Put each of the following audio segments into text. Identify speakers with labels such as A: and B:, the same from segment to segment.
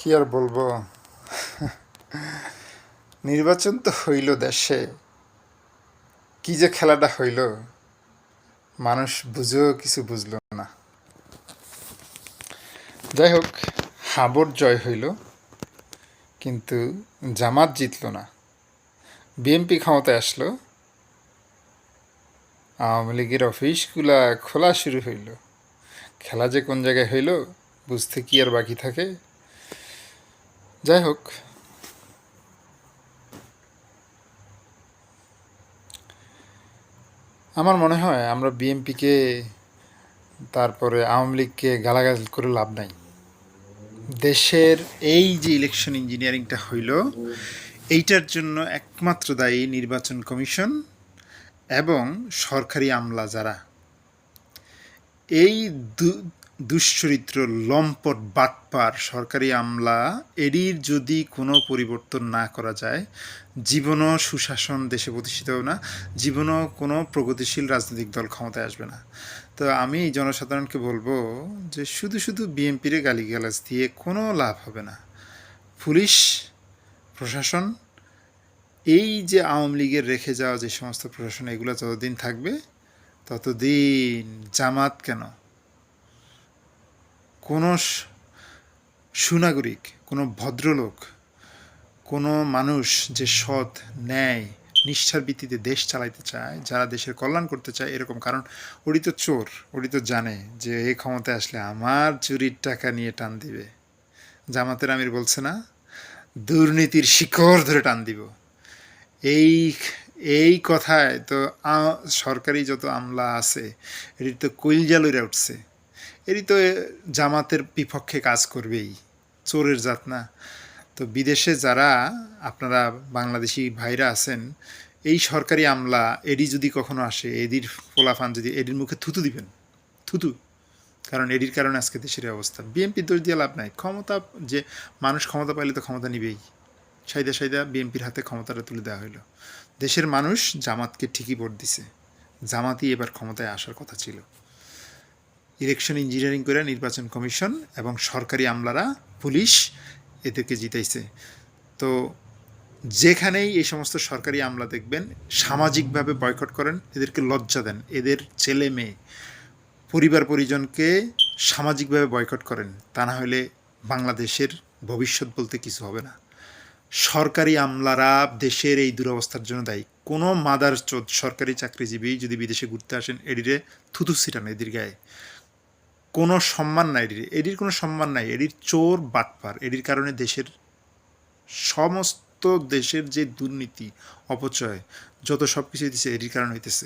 A: কি আর বলবো। নির্বাচন তো হইল দেশে, কি যে খেলাটা হইল, মানুষ বুঝেও কিছু বুঝলো না। যাই হোক, হাবর জয় হইল, কিন্তু জামাত জিতল না। বিএনপি ক্ষমতায় আসলো, আওয়ামী লীগের অফিসগুলা খোলা শুরু হইল। খেলা যে কোন জায়গায় হইল বুঝতে কি আর বাকি থাকে। যাই হোক, আমার মনে হয় আমরা বিএনপিকে তারপরে আওয়ামী লীগকে গালাগাল করে লাভ নাই। দেশের এই যে ইলেকশন ইঞ্জিনিয়ারিংটা হইল, এইটার জন্য একমাত্র দায়ী নির্বাচন কমিশন এবং সরকারি আমলা যারা। এই দুশ্চরিত্র লম্পট বাটপার সরকারি আমলা, এটির যদি কোনো পরিবর্তন না করা যায়, জীবনও সুশাসন দেশে প্রতিষ্ঠিত হবে না, জীবনও কোনো প্রগতিশীল রাজনৈতিক দল ক্ষমতায় আসবে না। তো আমি জনসাধারণকে বলবো যে শুধু শুধু বিএনপিরে গালিগালাজ দিয়ে কোনো লাভ হবে না। পুলিশ প্রশাসন, এই যে আওয়ামী লীগের রেখে যাওয়া যে সমস্ত প্রশাসন, এগুলো যতদিন থাকবে ততদিন জামাত কেন, কোনো সুনাগরিক, কোনো ভদ্রলোক, কোনো মানুষ যে সৎ, ন্যায়, নিষ্ঠার ভিত্তিতে দেশ চালাইতে চায়, যারা দেশের কল্যাণ করতে চায় এরকম, কারণ ওরই তো চোর, ওরই তো জানে যে এই ক্ষমতায় আসলে আমার চুরির টাকা নিয়ে টান দিবে। জামাতের আমির বলছে না, দুর্নীতির শিকড় ধরে টান দিব। এই এই কথায় তো সরকারি যত আমলা আছে এটি তো কইলজা লইরা উঠছে। এটি তো জামাতের বিপক্ষে কাজ করবেই, চোরের জাত না। তো বিদেশে যারা আপনারা বাংলাদেশি ভাইরা আছেন, এই সরকারি আমলা এডি যদি কখনো আসে, এদির পোলাফান যদি এডির মুখে থুতু দিবেন, থুতু। কারণ এডির কারণে আজকে দেশের অবস্থা। বিএনপি দোষ দিয়ে লাভ নাই। ক্ষমতা যে মানুষ ক্ষমতা পাইলে তো ক্ষমতা নিবেই। সাইদা সাইদা বিএনপির হাতে ক্ষমতাটা তুলে দেওয়া হলো। দেশের মানুষ জামাতকে ঠিকই ভোট দিছে, জামাতই এবার ক্ষমতায় আসার কথা ছিল। ইলেকশন ইঞ্জিনিয়ারিং করে নির্বাচন কমিশন এবং সরকারি আমলারা, পুলিশ, এদেরকে জিতাইছে। তো যেখানেই এই সমস্ত সরকারি আমলা দেখবেন, সামাজিকভাবে বয়কট করেন, এদেরকে লজ্জা দেন, এদের ছেলে মেয়ে পরিবার পরিজনকে সামাজিকভাবে বয়কট করেন, তা না হলে বাংলাদেশের ভবিষ্যৎ বলতে কিছু হবে না। সরকারি আমলারা দেশের এই দুরবস্থার জন্য দায়ী। কোনো মাদার চোদ সরকারি চাকরিজীবী যদি বিদেশে ঘুরতে আসেন, এডিরে থুতু ছিটান এদির গায়ে। কোনো সম্মান নাই এডির, এডির কোনো সম্মান নাই। এডির চোর বাটপার, এডির কারণে দেশের সমস্ত দেশের যে দুর্নীতি, অপচয়, যত সব কিছু হইতেছে এডির কারণে হইতেছে।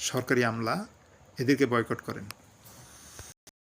A: সরকারি আমলা, এদেরকে বয়কট করেন।